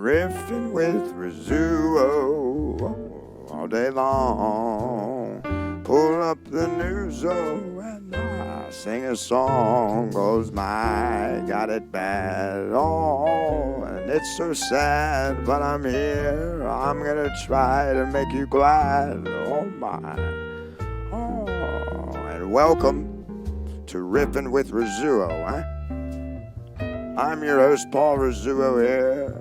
Riffin with Rizzuo all day long. Pull up the Rizzuo and I sing a song. Goes my, got it bad. Oh, and it's so sad, but I'm here. I'm gonna try to make you glad. Oh my. Oh, and welcome to Riffin with Rizzuo, huh? I'm your host, Paul Rizzuo here.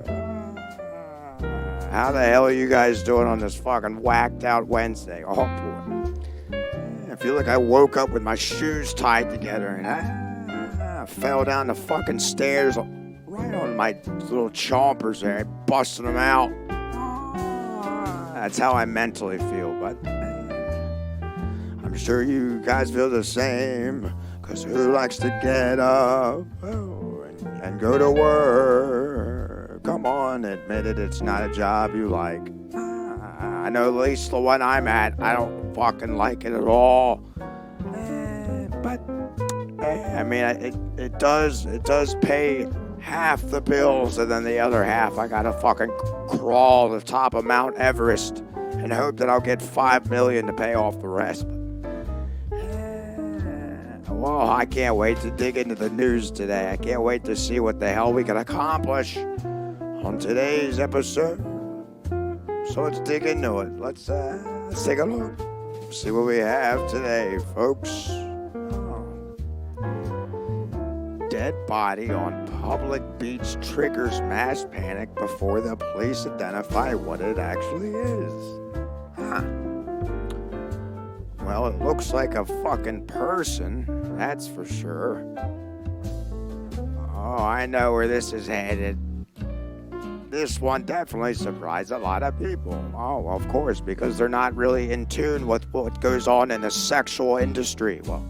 How the hell are you guys doing on this fucking whacked out Wednesday? Oh boy. I feel like I woke up with my shoes tied together and I fell down the fucking stairs right on my little chompers there, busting them out. That's how I mentally feel, but I'm sure you guys feel the same, because who likes to get up and go to work? Come on, admit it, it's not a job you like. I know at least the one I'm at, I don't fucking like it at all. But I mean, it does pay half the bills, and then the other half I gotta fucking crawl to the top of Mount Everest and hope that I'll get $5 million to pay off the rest. Well, I can't wait to dig into the news today. I can't wait to see what the hell we can accomplish on today's episode. So let's dig into it. Let's take a look. See what we have today, folks. Dead body on public beach triggers mass panic before the police identify what it actually is. Huh. Well, it looks like a fucking person, that's for sure. Oh, I know where this is headed. This one definitely surprised a lot of people. Oh, of course, because they're not really in tune with what goes on in the sexual industry. Well,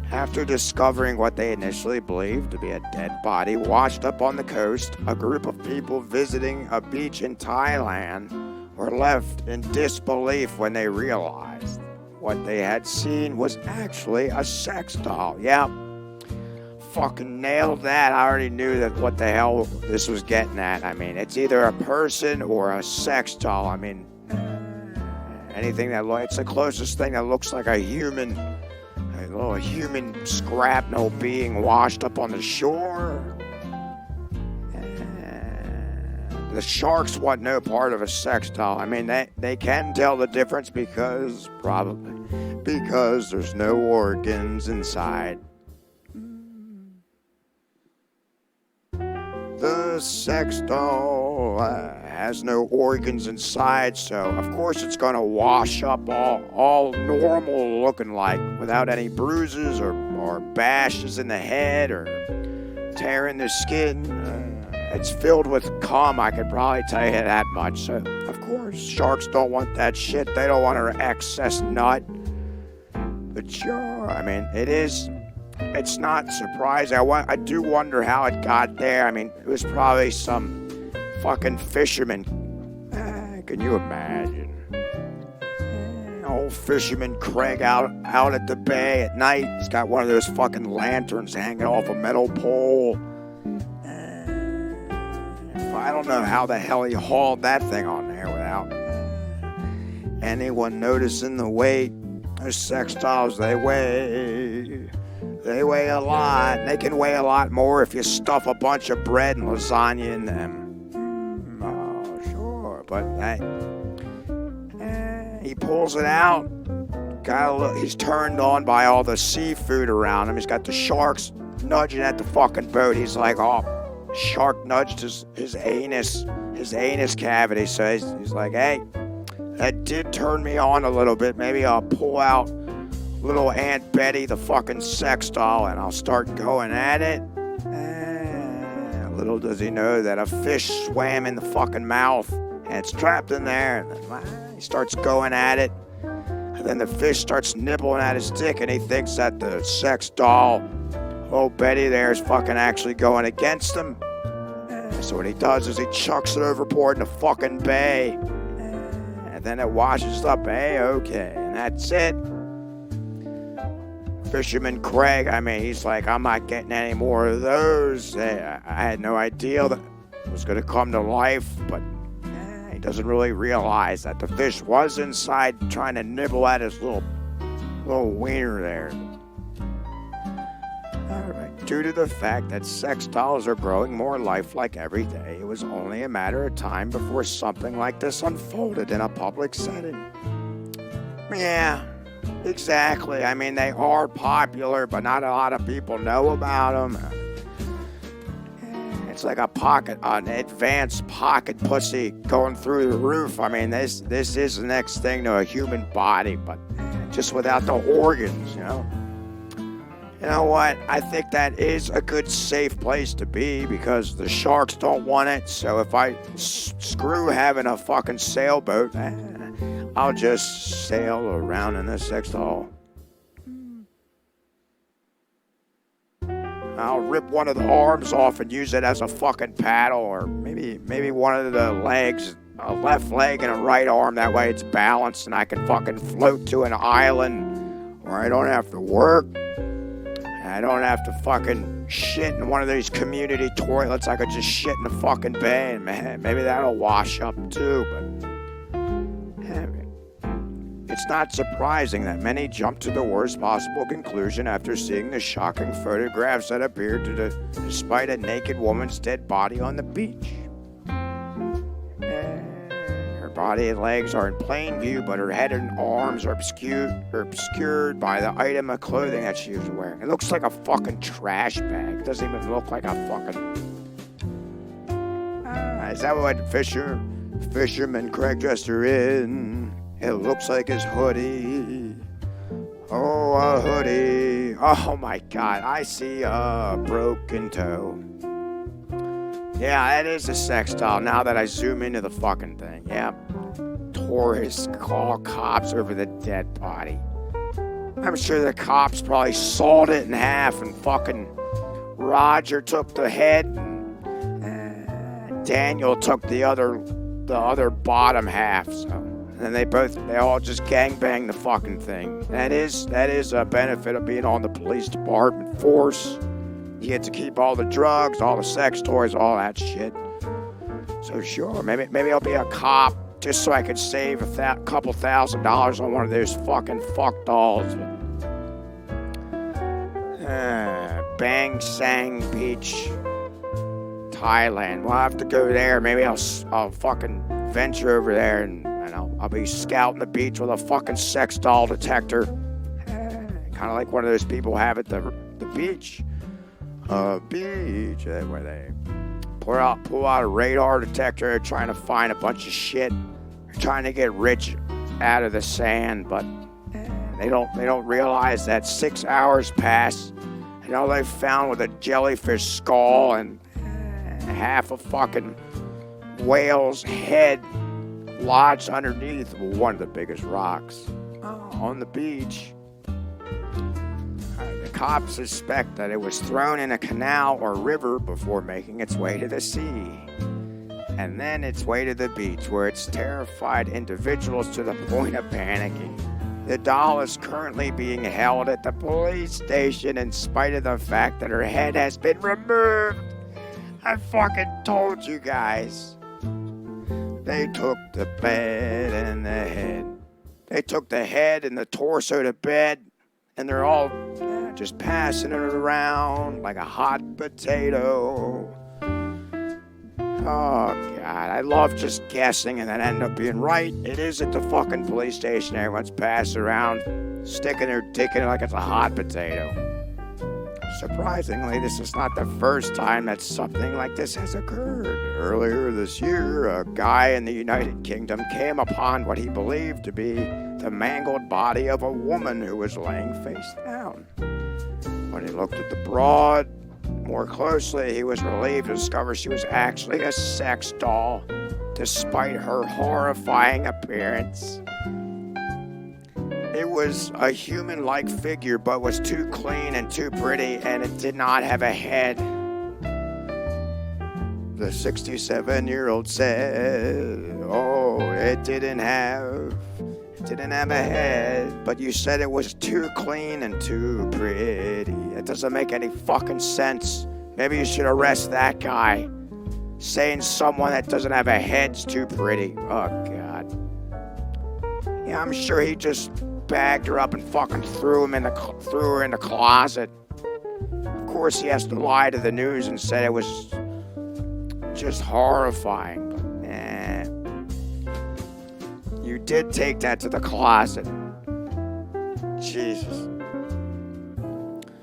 after discovering what they initially believed to be a dead body washed up on the coast, a group of people visiting a beach in Thailand were left in disbelief when they realized what they had seen was actually a sex doll. Yeah, fucking nailed that. I already knew that what the hell this was getting at. I mean, it's either a person or a sex doll. I mean, anything that it's the closest thing that looks like a human, a little human scrapnel being washed up on the shore. The sharks want no part of a sex doll. I mean, they can tell the difference because there's no organs inside. The sex doll has no organs inside, so of course it's going to wash up all normal looking like, without any bruises or bashes in the head or tearing the skin. It's filled with cum, I could probably tell you that much. So, of course, sharks don't want that shit. They don't want her excess nut. But sure, I mean, it's not surprising. I do wonder how it got there. I mean, it was probably some fucking fisherman. Can you imagine? Old fisherman Craig out at the bay at night. He's got one of those fucking lanterns hanging off a metal pole. I don't know how the hell he hauled that thing on there without anyone noticing the weight. Those sex dolls, they weigh a lot. They can weigh a lot more if you stuff a bunch of bread and lasagna in them. Oh, sure, but he pulls it out. He's turned on by all the seafood around him. He's got the sharks nudging at the fucking boat. He's like, oh, shark nudged his anus cavity, so he's like, hey, that did turn me on a little bit. Maybe I'll pull out little Aunt Betty, the fucking sex doll, and I'll start going at it. Little does he know that a fish swam in the fucking mouth, and it's trapped in there. And then he starts going at it, and then the fish starts nibbling at his dick, and he thinks that the sex doll, old Betty there, is fucking actually going against him. So what he does is he chucks it overboard in the fucking bay. And then it washes up A-okay. And that's it. Fisherman Craig, I mean, he's like, I'm not getting any more of those. I had no idea that was going to come to life, but he doesn't really realize that the fish was inside trying to nibble at his little wiener there. Alright, due to the fact that sex dolls are growing more lifelike every day, it was only a matter of time before something like this unfolded in a public setting. Yeah, exactly. I mean, they are popular, but not a lot of people know about them. It's like an advanced pocket pussy going through the roof. I mean, this is the next thing to a human body, but just without the organs, you know? You know what? I think that is a good, safe place to be because the sharks don't want it. So if I screw having a fucking sailboat, I'll just sail around in a sex doll. I'll rip one of the arms off and use it as a fucking paddle, or maybe one of the legs, a left leg and a right arm. That way it's balanced and I can fucking float to an island where I don't have to work. I don't have to fucking shit in one of these community toilets. I could just shit in the fucking bay, and man, maybe that'll wash up too, but it's not surprising that many jumped to the worst possible conclusion after seeing the shocking photographs that appeared to despite a naked woman's dead body on the beach. Her body and legs are in plain view, but her head and arms are obscured by the item of clothing that she was wearing. It looks like a fucking trash bag. It doesn't even look like a fucking... is that what Fisherman Craig dressed her in? It looks like his hoodie. Oh, a hoodie. Oh my God, I see a broken toe. Yeah, that is a sex doll now that I zoom into the fucking thing. Yeah. Tourists call cops over the dead body. I'm sure the cops probably sawed it in half and fucking Roger took the head and Daniel took the other bottom half, so. And they all just gangbang the fucking thing. That is a benefit of being on the police department force. You get to keep all the drugs, all the sex toys, all that shit. So sure, maybe I'll be a cop just so I could save a couple $1,000 on one of those fucking fuck dolls. Bang Sang Beach, Thailand. We'll have to go there. Maybe I'll fucking venture over there and I'll be scouting the beach with a fucking sex doll detector. Kind of like one of those people have at the beach. Beach, where they pull out a radar detector, trying to find a bunch of shit. They're trying to get rich out of the sand, but they don't realize that 6 hours pass, and all they found was a jellyfish skull and half a fucking whale's head lodged underneath one of the biggest rocks on the beach. The cops suspect that it was thrown in a canal or river before making its way to the sea, and then its way to the beach, where it's terrified individuals to the point of panicking. The doll is currently being held at the police station in spite of the fact that her head has been removed. I fucking told you guys. They took the bed and the head. They took the head and the torso to bed, and they're all just passing it around like a hot potato. Oh, God, I love just guessing and then end up being right. It is at the fucking police station. Everyone's passing around, sticking their dick in it like it's a hot potato. Surprisingly, this is not the first time that something like this has occurred. Earlier this year, a guy in the United Kingdom came upon what he believed to be the mangled body of a woman who was laying face down. When he looked at the broad more closely, he was relieved to discover she was actually a sex doll, despite her horrifying appearance. It was a human-like figure, but was too clean and too pretty, and it did not have a head. The 67-year-old said, "Oh, it didn't have a head, but you said it was too clean and too pretty." It doesn't make any fucking sense. Maybe you should arrest that guy. saying someone that doesn't have a head's too pretty. Oh, God. Yeah, I'm sure he just bagged her up and fucking threw her in the closet. Of course, he has to lie to the news and say it was just horrifying. But, you did take that to the closet. Jesus.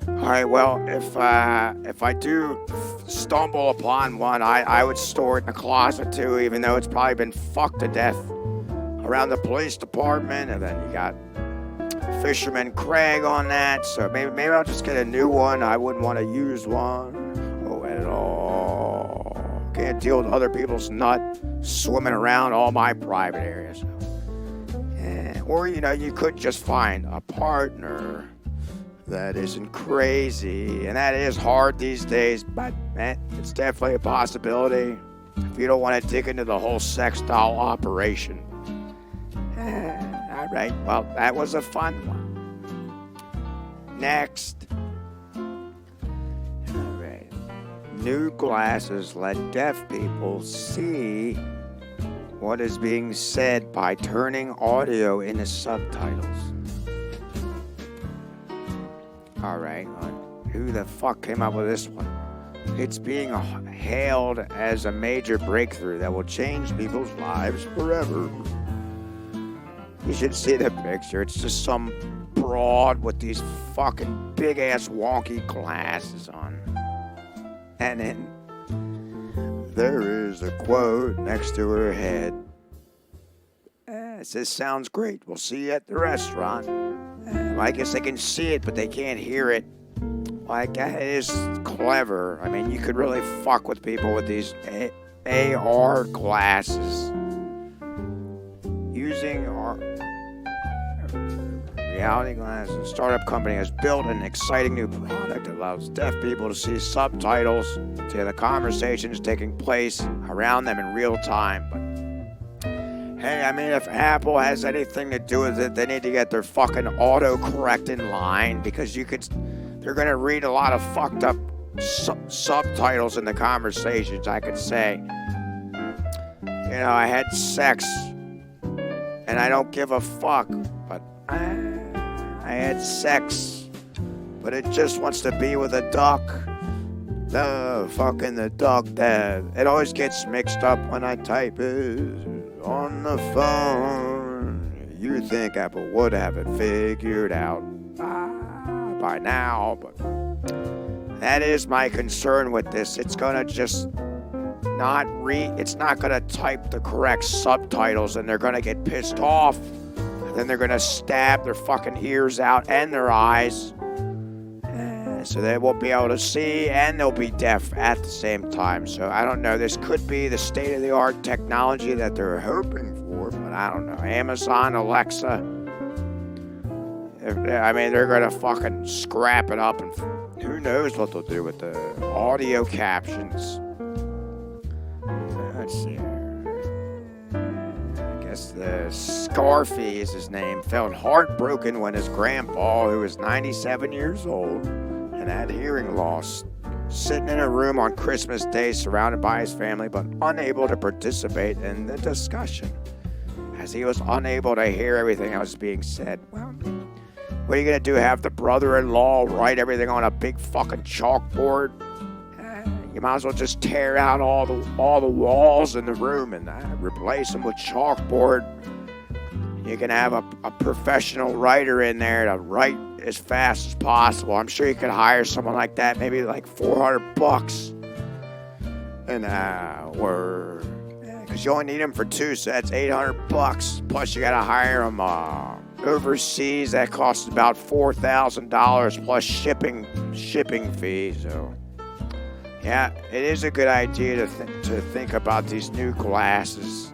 All right, well, if I do stumble upon one, I would store it in the closet too, even though it's probably been fucked to death around the police department. And then you got Fisherman Craig on that, so maybe I'll just get a new one. I wouldn't want to use one at all. Can't deal with other people's nut swimming around all my private areas. Or, you could just find a partner that isn't crazy, and that is hard these days, but it's definitely a possibility if you don't want to dig into the whole sex doll operation. All right, well, that was a fun one. Next. All right. New glasses let deaf people see what is being said by turning audio into subtitles. Alright, who the fuck came up with this one? It's being hailed as a major breakthrough that will change people's lives forever. You should see the picture. It's just some broad with these fucking big-ass wonky glasses on. And then there is a quote next to her head. It says, "Sounds great. We'll see you at the restaurant." I guess they can see it, but they can't hear it. Like, that is clever. I mean, you could really fuck with people with these AR glasses. Using our reality glasses, startup company has built an exciting new product that allows deaf people to see subtitles to the conversations taking place around them in real time. But hey, I mean, if Apple has anything to do with it, they need to get their fucking autocorrect in line, because they're gonna read a lot of fucked up subtitles in the conversations. I could say, I had sex and I don't give a fuck, but I had sex, but it just wants to be with a duck. The duck that it always gets mixed up when I type it on the phone. You think Apple would have it figured out by now, but that is my concern with this. It's gonna just it's not gonna type the correct subtitles, and they're gonna get pissed off, and then they're gonna stab their fucking ears out and their eyes, so they won't be able to see, and they'll be deaf at the same time. So I don't know, this could be the state-of-the-art technology that they're hoping for, but I don't know. Amazon, Alexa, they're gonna fucking scrap it up, and who knows what they'll do with the audio captions. Let's see. I guess the Scarfy is his name, felt heartbroken when his grandpa, who was 97 years old and had hearing loss, sitting in a room on Christmas Day surrounded by his family but unable to participate in the discussion, as he was unable to hear everything that was being said. Well, what are you going to do, have the brother-in-law write everything on a big fucking chalkboard? You might as well just tear out all the walls in the room and replace them with chalkboard. You can have a professional writer in there to write as fast as possible. I'm sure you could hire someone like that, maybe like $400 an hour. Because you only need them for 2, so that's $800. Plus you got to hire them overseas. That costs about $4,000 plus shipping fees. So yeah, it is a good idea to think about these new glasses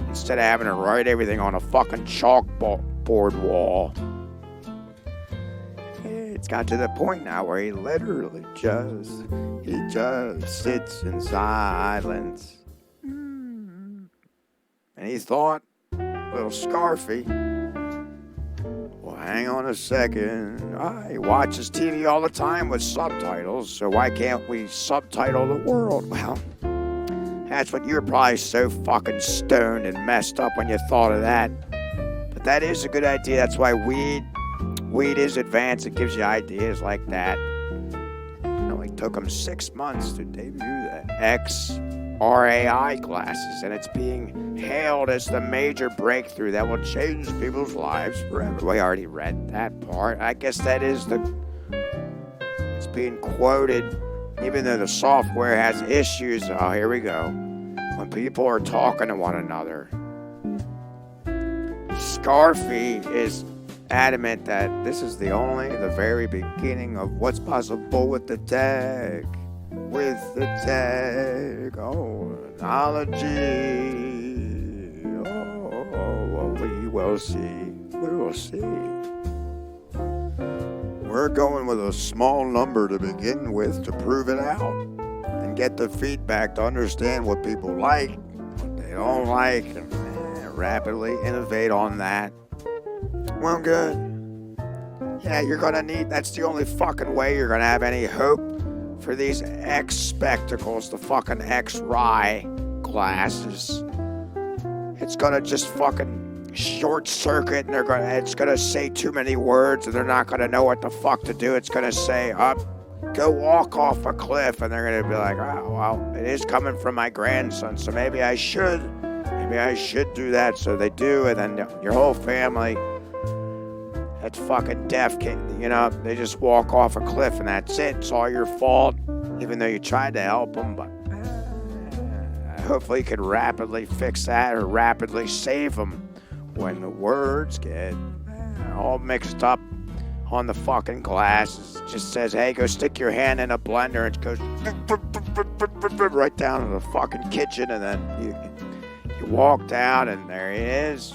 instead of having to write everything on a fucking chalkboard wall. It's got to the point now where he literally just sits in silence. And he thought, little Scarfy, well, hang on a second. He watches TV all the time with subtitles, so why can't we subtitle the world? Well, That's what you were probably so fucking stoned and messed up when you thought of that. But that is a good idea. That's why weed is advanced. It gives you ideas like that. It only took them 6 months to debut the XRAI glasses, and it's being hailed as the major breakthrough that will change people's lives forever. We already read that part. I guess that is it's being quoted, even though the software has issues. Oh, here we go. When people are talking to one another. Scarfy is adamant that this is the very beginning of what's possible with the tech. With the tech. Oh, technology. Oh, we will see. We will see. We're going with a small number to begin with to prove it out and get the feedback to understand what people like, what they don't like, and rapidly innovate on that. Well, good. Yeah, you're gonna need, that's the only fucking way you're gonna have any hope for these X spectacles, the fucking XRAI glasses. It's gonna just fucking short circuit, and it's gonna say too many words, and they're not gonna know what the fuck to do. It's gonna say, go walk off a cliff, and they're gonna be like, oh, well, it is coming from my grandson, so maybe I should do that. So they do, and then your whole family, that's fucking deaf, they just walk off a cliff, and that's it. It's all your fault, even though you tried to help them, but hopefully you could rapidly fix that or rapidly save them when the words get all mixed up on the fucking glasses. It just says, hey, go stick your hand in a blender, and it goes right down to the fucking kitchen, and then you walk down, and there he is.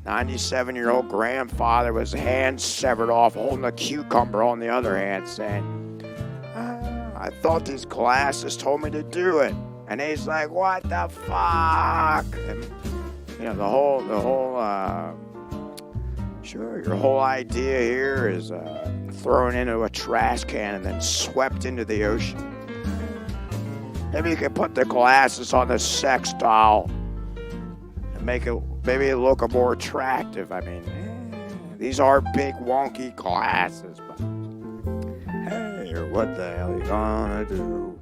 97-year-old grandfather with his hand severed off, holding a cucumber on the other hand, saying, I thought these glasses told me to do it. And he's like, what the fuck? And, the whole your whole idea here is thrown into a trash can and then swept into the ocean. Maybe you can put the glasses on the sex doll and make it maybe look more attractive. I mean, these are big wonky glasses, but hey, what the hell are you gonna do?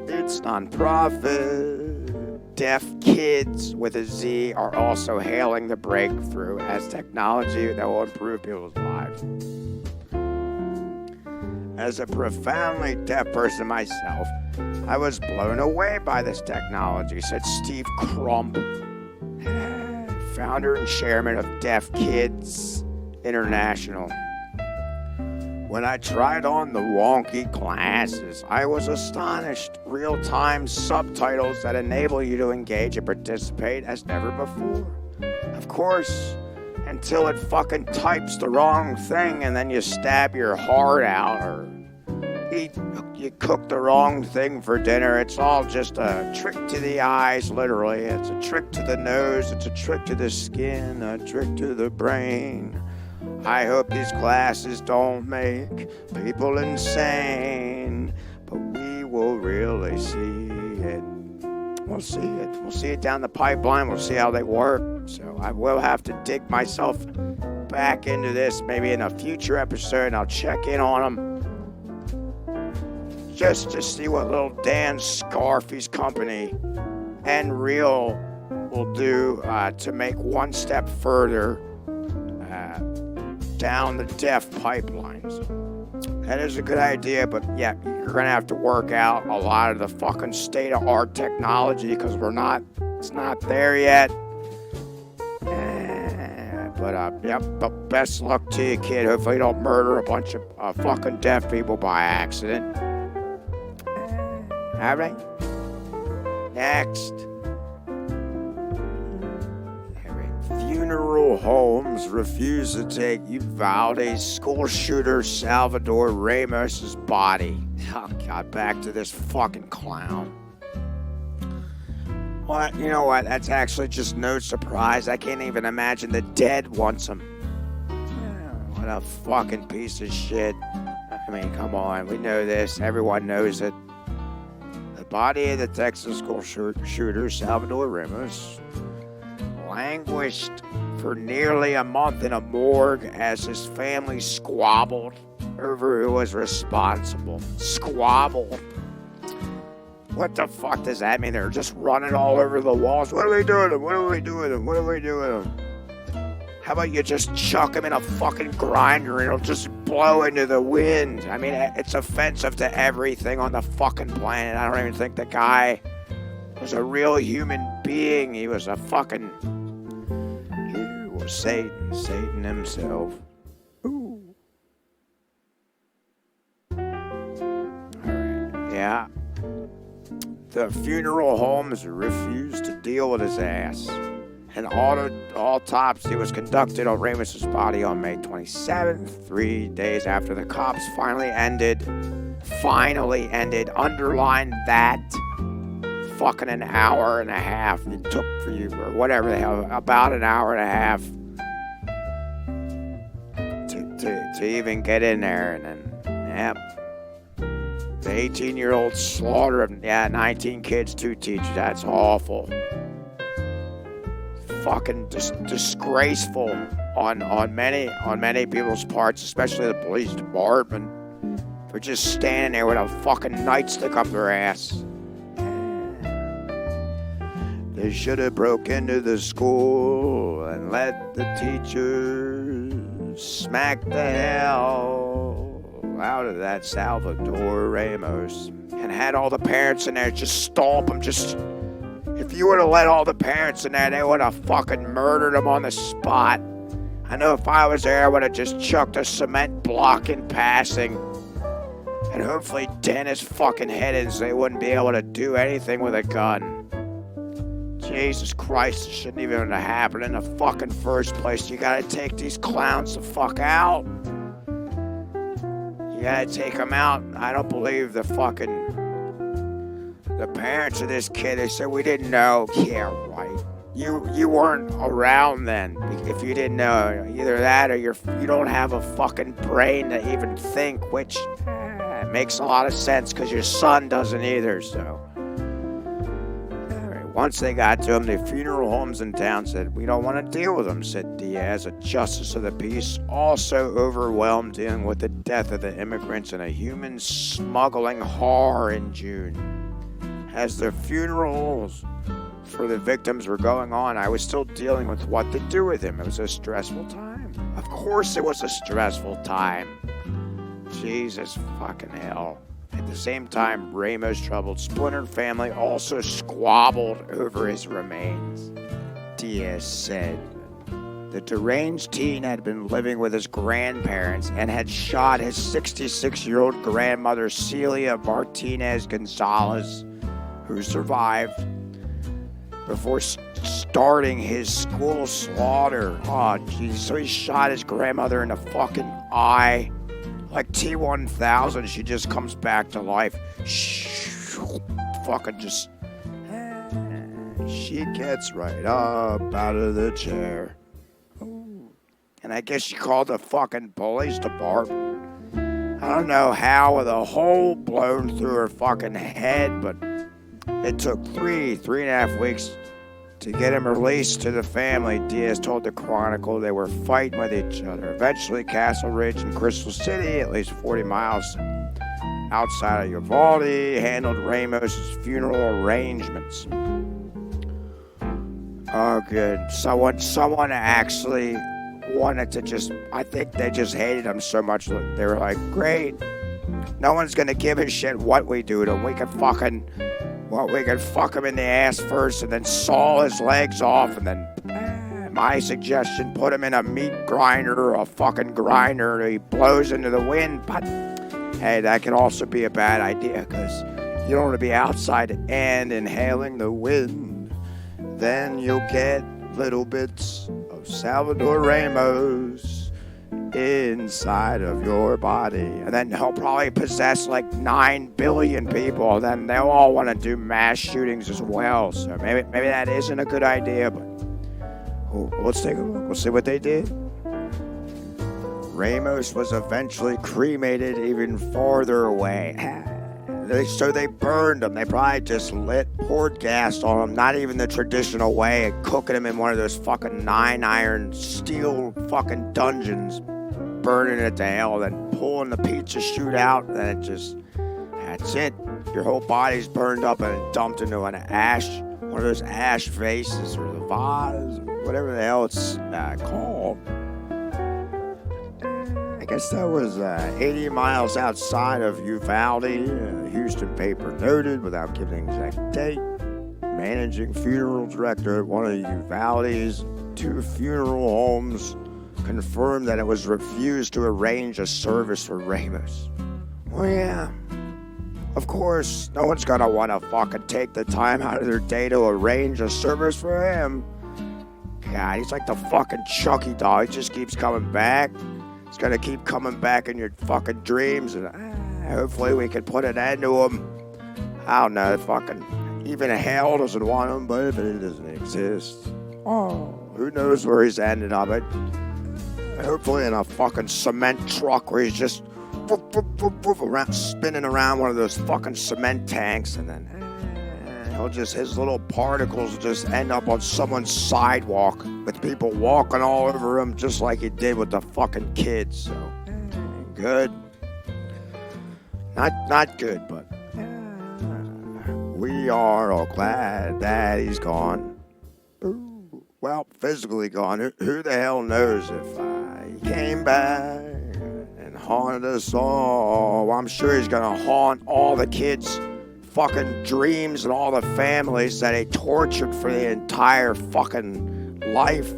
It's nonprofit. Deaf kids with a Z are also hailing the breakthrough as technology that will improve people's lives. As a profoundly deaf person myself, I was blown away by this technology, said Steve Crump, founder and chairman of Deaf Kids International. When I tried on the wonky glasses, I was astonished. Real-time subtitles that enable you to engage and participate as never before. Of course, until it fucking types the wrong thing and then you stab your heart out or you cook the wrong thing for dinner. It's all just a trick to the eyes, literally. It's a trick to the nose. It's a trick to the skin, a trick to the brain. I hope these glasses don't make people insane, but we will really see it. We'll see it. We'll see it down the pipeline. We'll see how they work. So I will have to dig myself back into this maybe in a future episode, and I'll check in on them just to see what little Dan Scarfy's company and Real will do to make one step further down the deaf pipelines. That is a good idea, but yeah, you're gonna have to work out a lot of the fucking state-of-art technology because it's not there yet. But best luck to you, kid. Hopefully you don't murder a bunch of fucking deaf people by accident. All right. Next. Funeral homes refuse to take Uvalde school shooter Salvador Ramos's body. Oh, God, back to this fucking clown. Well, you know what? That's actually just no surprise. I can't even imagine the dead wants him. What a fucking piece of shit. I mean, come on, we know this. Everyone knows it. The body of the Texas school shooter, Salvador Ramos, languished for nearly a month in a morgue as his family squabbled over who was responsible. Squabbled. What the fuck does that mean? They're just running all over the walls. What are we doing? What are we doing? What are we doing? How about you just chuck him in a fucking grinder and it'll just blow into the wind? I mean, it's offensive to everything on the fucking planet. I don't even think the guy was a real human being. He was a fucking... He was Satan. Satan himself. Ooh. Alright, yeah. The funeral homes refused to deal with his ass. An autopsy was conducted on Ramos's body on May 27th, 3 days after the cops finally ended, underline that, fucking an hour and a half it took for you, or whatever the hell, about an hour and a half to even get in there, and then, yep. The 18-year-old slaughter of, 19 kids, 2 teachers, that's awful. Fucking disgraceful on many people's parts, especially the police department, for just standing there with a fucking nightstick up their ass. They should have broke into the school and let the teachers smack the hell out of that Salvador Ramos and had all the parents in there just stomp them. If you would have let all the parents in there, they would have fucking murdered them on the spot. I know if I was there, I would have just chucked a cement block in passing and hopefully dent his fucking head in so they wouldn't be able to do anything with a gun. Jesus Christ, it shouldn't even have happened in the fucking first place. You gotta take these clowns the fuck out. You gotta take them out. I don't believe the parents of this kid. They said, we didn't know. Yeah, right. You weren't around then. If you didn't know, either that or you don't have a fucking brain to even think, which makes a lot of sense because your son doesn't either, so. Once they got to him, the funeral homes in town said, we don't want to deal with him, said Diaz, a justice of the peace, also overwhelmed dealing with the death of the immigrants and a human smuggling horror in June. As the funerals for the victims were going on, I was still dealing with what to do with him. It was a stressful time. Of course it was a stressful time. Jesus fucking hell. At the same time, Ramos' troubled splintered family also squabbled over his remains. Diaz said the deranged teen had been living with his grandparents and had shot his 66-year-old grandmother, Celia Martinez Gonzalez, who survived, before starting his school slaughter. Oh, jeez. So he shot his grandmother in the fucking eye. Like T-1000, she just comes back to life. Fucking just... She gets right up out of the chair. And I guess she called the fucking police department. I don't know how with a hole blown through her fucking head, but it took three and a half weeks to get him released to the family. Diaz told the Chronicle they were fighting with each other. Eventually, Castle Ridge and Crystal City, at least 40 miles outside of Uvalde, handled Ramos's funeral arrangements. Oh, good. Someone actually wanted to just... I think they just hated him so much. They were like, great. No one's going to give a shit what we do to him. We can fucking... Well, we could fuck him in the ass first and then saw his legs off and then, my suggestion, put him in a meat grinder or a fucking grinder and he blows into the wind. But, hey, that can also be a bad idea because you don't want to be outside and inhaling the wind. Then you'll get little bits of Salvador Ramos inside of your body, and then he'll probably possess like 9 billion people. Then they'll all want to do mass shootings as well. So maybe that isn't a good idea. But let's take a look. We'll see what they did. Ramos was eventually cremated even farther away. So they burned him. They probably just poured gas on him, not even the traditional way, and cooking him in one of those fucking 9-iron steel fucking dungeons, burning it to hell, then pulling the pizza chute out, and then that's it. Your whole body's burned up and dumped into one of those ash vases or the vase, or whatever the hell it's called. I guess that was 80 miles outside of Uvalde. Houston paper noted, without giving an exact date, managing funeral director at one of Uvalde's 2 funeral homes confirmed that it was refused to arrange a service for Ramos. Well, yeah. Of course, no one's gonna want to fucking take the time out of their day to arrange a service for him. God, he's like the fucking Chucky doll. He just keeps coming back. He's gonna keep coming back in your fucking dreams, and hopefully we can put an end to him. I don't know, fucking even hell doesn't want him, but if it doesn't exist, who knows where he's ended up at? Hopefully in a fucking cement truck where he's just spinning around one of those fucking cement tanks, and then his little particles will just end up on someone's sidewalk with people walking all over him, just like he did with the fucking kids. So good, not good, but we are all glad that he's gone. Well, physically gone. Who the hell knows if he came back and haunted us all? Well, I'm sure he's gonna haunt all the kids' fucking dreams and all the families that he tortured for the entire fucking life.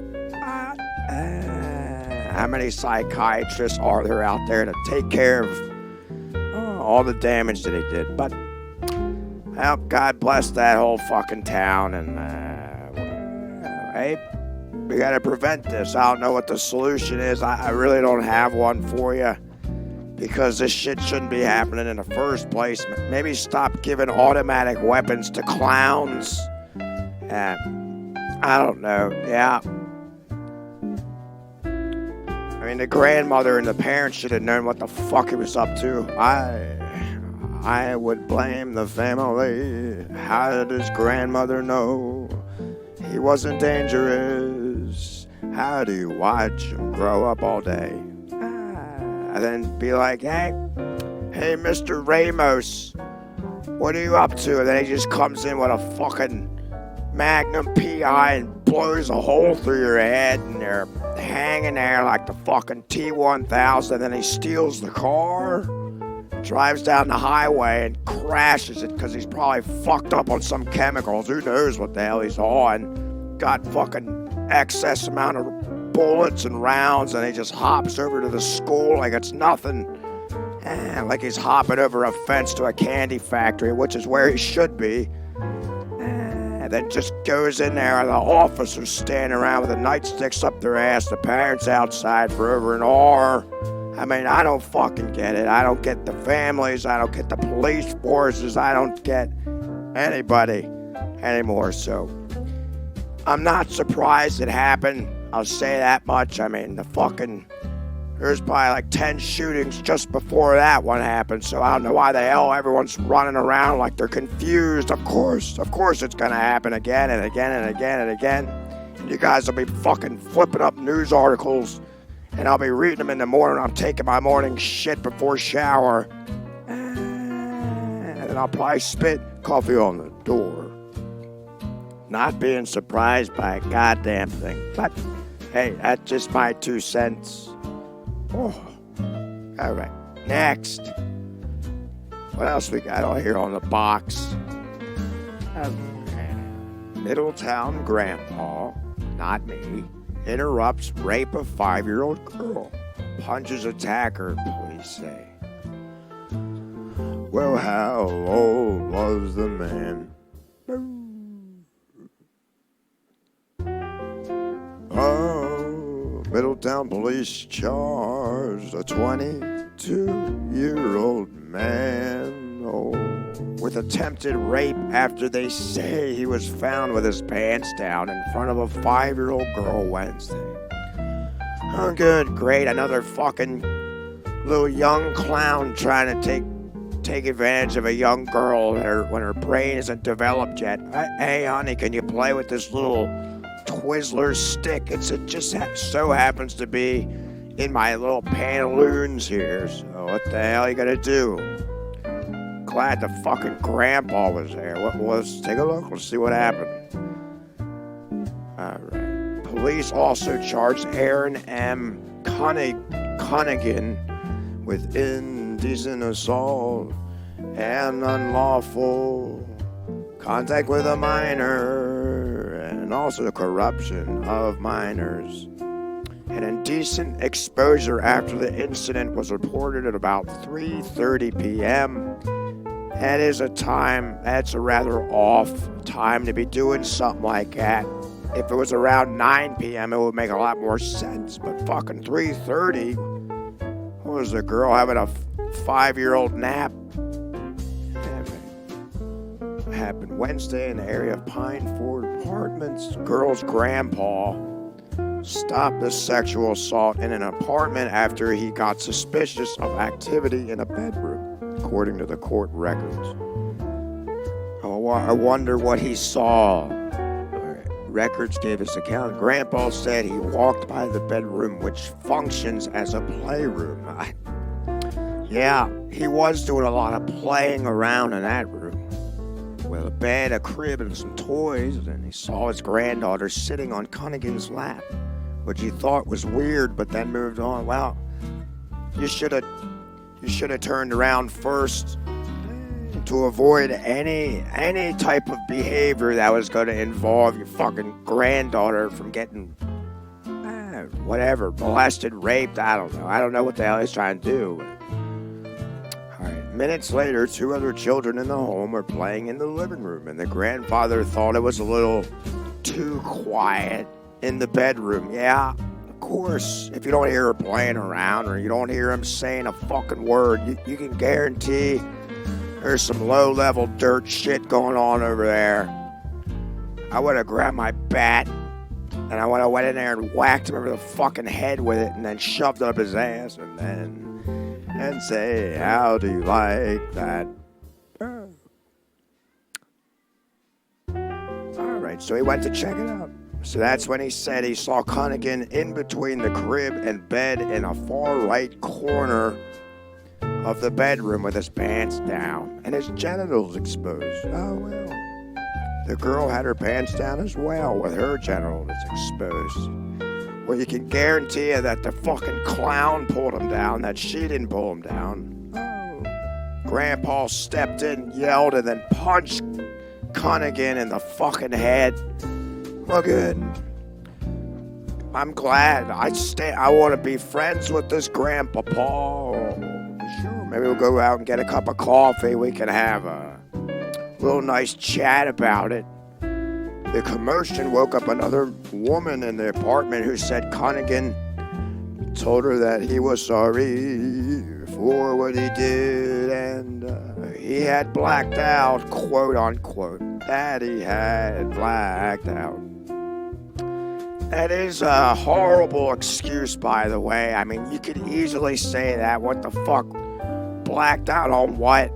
How many psychiatrists are there out there to take care of all the damage that he did? But well, God bless that whole fucking town, and hey, we gotta prevent this. I don't know what the solution is. I really don't have one for you, because this shit shouldn't be happening in the first place. Maybe stop giving automatic weapons to clowns. I don't know. Yeah. I mean, the grandmother and the parents should have known what the fuck he was up to. I would blame the family. How did his grandmother know he wasn't dangerous? How do you watch him grow up all day? And then be like, hey, Mr. Ramos, what are you up to? And then he just comes in with a fucking Magnum PI and blows a hole through your head, and they're hanging there like the fucking T-1000. Then he steals the car, drives down the highway and crashes it because he's probably fucked up on some chemicals. Who knows what the hell he's on? Got fucking excess amount of bullets and rounds, and he just hops over to the school like it's nothing. Like he's hopping over a fence to a candy factory, which is where he should be. And then just goes in there, and the officers standing around with the nightsticks up their ass, the parents outside for over an hour. I mean, I don't fucking get it. I don't get the families. I don't get the police forces. I don't get anybody anymore. So I'm not surprised it happened. I'll say that much. I mean, there's probably like 10 shootings just before that one happened. So I don't know why the hell everyone's running around like they're confused. Of course it's gonna happen again and again and again and again. And you guys will be fucking flipping up news articles, and I'll be reading them in the morning. I'm taking my morning shit before shower, and then I'll probably spit coffee on the door. Not being surprised by a goddamn thing. But hey, that's just my 2 cents. Oh, all right. Next, what else we got on here on the box? Middletown grandpa, not me, interrupts rape of 5-year-old girl. Punches attacker, police say. Well, how old was the man? Middletown police charged a 22-year-old man with attempted rape after they say he was found with his pants down in front of a 5-year-old girl Wednesday. Oh, good, great, another fucking little young clown trying to take advantage of a young girl when her brain isn't developed yet. Hey, honey, can you play with this little Twizzler stick? It just so happens to be in my little pantaloons here. So what the hell are you gonna do? Glad the fucking grandpa was there. Let's take a look. Let's see what happened. All right. Police also charged Aaron M. Cunningham with indecent assault and unlawful contact with a minor, and also corruption of minors. An indecent exposure after the incident was reported at about 3:30 p.m. That's a rather off time to be doing something like that. If it was around 9 p.m., it would make a lot more sense. But fucking 3:30, what was the girl having a 5-year-old nap? It happened Wednesday in the area of Pine Ford Apartments. The girl's grandpa stopped the sexual assault in an apartment after he got suspicious of activity in a bedroom, according to the court records. I wonder what he saw. Records gave his account. Grandpa said he walked by the bedroom, which functions as a playroom. Yeah, he was doing a lot of playing around in that room. With a bed, a crib, and some toys, and he saw his granddaughter sitting on Cunningham's lap, which he thought was weird, but then moved on. Well, you should have turned around first to avoid any type of behavior that was going to involve your fucking granddaughter from getting molested, raped. I don't know what the hell he's trying to do. All right. Minutes later, 2 other children in the home were playing in the living room, and the grandfather thought it was a little too quiet in the bedroom. Yeah, of course, if you don't hear her playing around or you don't hear him saying a fucking word, you can guarantee there's some low-level dirt shit going on over there. I would have grabbed my bat and I would have went in there and whacked him over the fucking head with it and then shoved it up his ass and say, how do you like that? All right, so he went to check it out. So that's when he said he saw Cunningham in between the crib and bed in a far right corner of the bedroom with his pants down and his genitals exposed. Oh, well. The girl had her pants down as well with her genitals exposed. Well, you can guarantee you that the fucking clown pulled him down, that she didn't pull him down. Oh. Grandpa stepped in, yelled, and then punched Cunningham in the fucking head. Well, good. I'm glad. I want to be friends with this grandpa Paul. Sure, maybe we'll go out and get a cup of coffee. We can have a little nice chat about it. The commotion woke up another woman in the apartment who said Cunningham told her that he was sorry for what he did and he had blacked out, quote unquote, that he had blacked out. That is a horrible excuse, by the way. I mean, you could easily say that. What the fuck? Blacked out on what?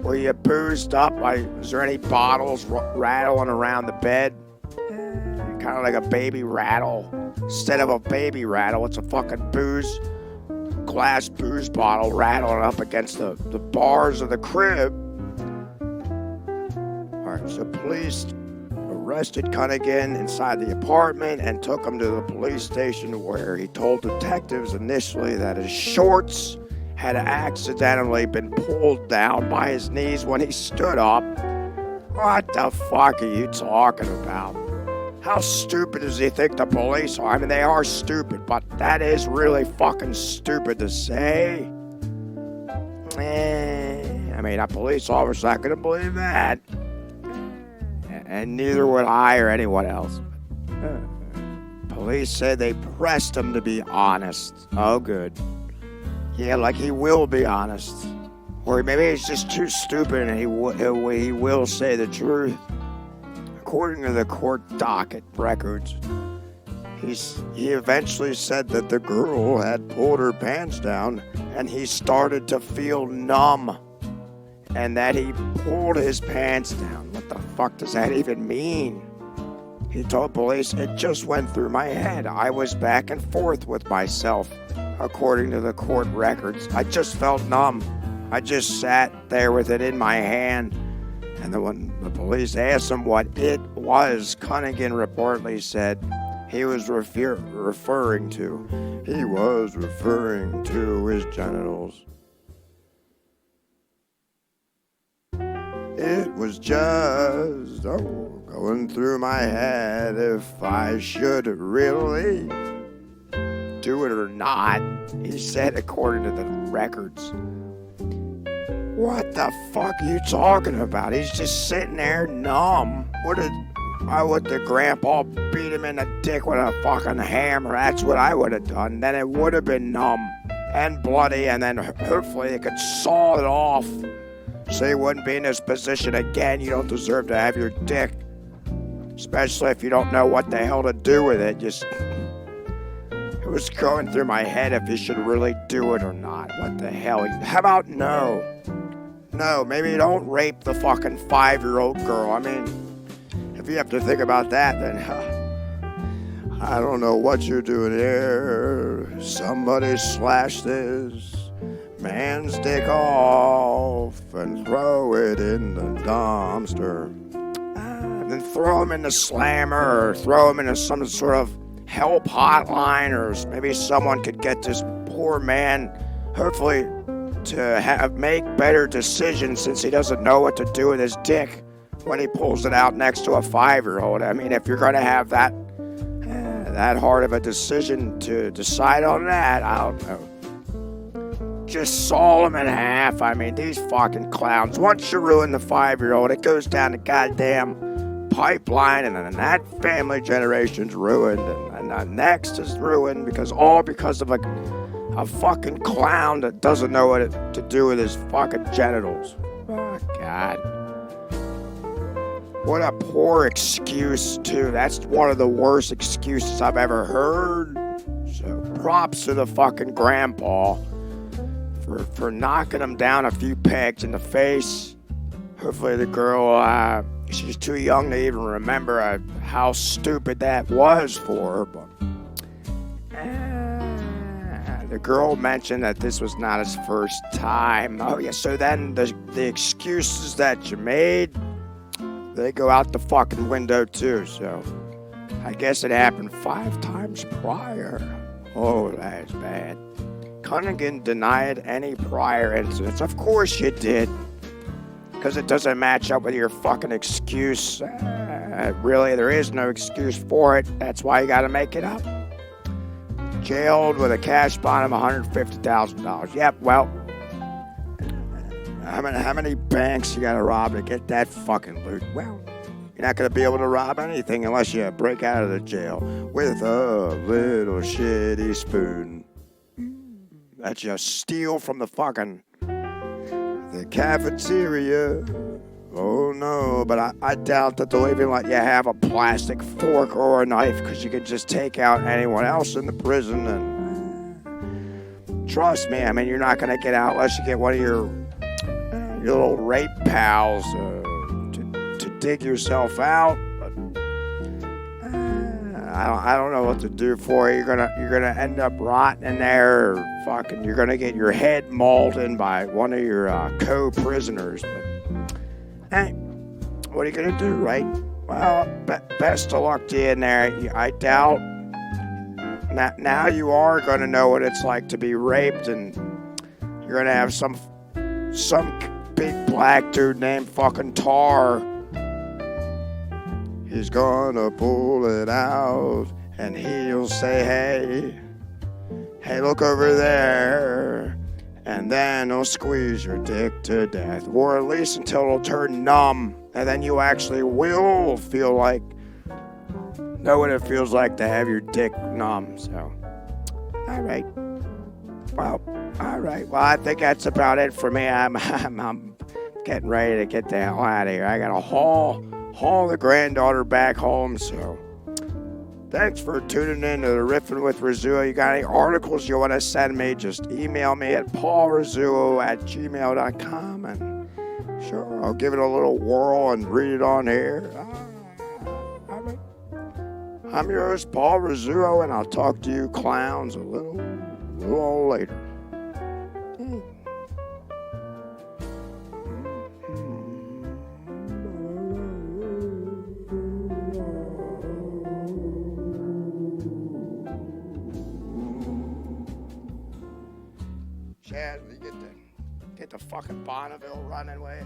Were you boozed up? Was there any bottles rattling around the bed? Kind of like a baby rattle. Instead of a baby rattle, it's a fucking glass booze bottle rattling up against the bars of the crib. All right, so police arrested Cunningham inside the apartment and took him to the police station where he told detectives initially that his shorts had accidentally been pulled down by his knees when he stood up. What the fuck are you talking about? How stupid does he think the police are? I mean, they are stupid, but that is really fucking stupid to say. I mean, a police officer's not going to believe that. And neither would I or anyone else. Police said they pressed him to be honest. Oh, good. Yeah, like he will be honest. Or maybe he's just too stupid and he will say the truth. According to the court docket records, He eventually said that the girl had pulled her pants down and he started to feel numb. And that he pulled his pants down. What the fuck does that even mean? He told police, it just went through my head. I was back and forth with myself, according to the court records. I just felt numb. I just sat there with it in my hand. And then when the police asked him what it was, Cunningham reportedly said he was referring to his genitals. It was just going through my head if I should really do it or not, he said, according to the records. What the fuck are you talking about? He's just sitting there numb. Why would the grandpa beat him in the dick with a fucking hammer? That's what I would have done. Then it would have been numb and bloody, and then hopefully they could saw it off. So you wouldn't be in this position again. You don't deserve to have your dick. Especially if you don't know what the hell to do with it. It was going through my head if you should really do it or not. What the hell? How about no? No, maybe you don't rape the fucking 5-year-old girl. I mean, if you have to think about that, then I don't know what you're doing here. Somebody slash this man's dick off and throw it in the dumpster. And then throw him in the slammer or throw him into some sort of help hotline, or maybe someone could get this poor man, hopefully, to make better decisions since he doesn't know what to do with his dick when he pulls it out next to a 5-year-old. I mean, if you're going to have that hard of a decision to decide on that, I don't know. Just saw him in half. I mean, these fucking clowns. Once you ruin the 5-year-old, it goes down the goddamn pipeline, and then that family generation's ruined, and the next is ruined because of a fucking clown that doesn't know what to do with his fucking genitals. Oh, God. What a poor excuse, too. That's one of the worst excuses I've ever heard. So props to the fucking grandpa for knocking him down a few pegs in the face. Hopefully the girl, she's too young to even remember how stupid that was for her. But the girl mentioned that this was not his first time. Oh, yeah, so then the excuses that you made, they go out the fucking window, too. So I guess it happened 5 times prior. Oh, that's bad. Cunningham denied any prior incidents. Of course you did. Because it doesn't match up with your fucking excuse. Really, there is no excuse for it. That's why you gotta make it up. Jailed with a cash bond of $150,000. Yep, well, how many banks you gotta rob to get that fucking loot? Well, you're not gonna be able to rob anything unless you break out of the jail with a little shitty spoon. That you steal from the cafeteria. Oh no, but I doubt that they'll even let you have a plastic fork or a knife, because you can just take out anyone else in the prison. And trust me, I mean, you're not going to get out unless you get one of your little rape pals to dig yourself out. But I don't know what to do for you. You're gonna end up rotting in there, or fucking you're gonna get your head mauled in by one of your co-prisoners. But hey, what are you gonna do, right? Well, best of luck to you in there. I doubt now you are gonna know what it's like to be raped, and you're gonna have some big black dude named fucking Tar. He's gonna pull it out, and he'll say, hey, look over there. And then he'll squeeze your dick to death, or at least until it'll turn numb, and then you actually will know what it feels like to have your dick numb. So, all right. Well, I think that's about it for me. I'm getting ready to get the hell out of here. I gotta haul the granddaughter back home, so Thanks for tuning in to the Riffin with Rizzuo. You got any articles you want to send me, just email me at paulrizzuo@gmail.com, and sure, I'll give it a little whirl and read it on here. I'm your host, Paul Rizzuo, and I'll talk to you clowns a little later. Chad, we get the fucking Bonneville running way.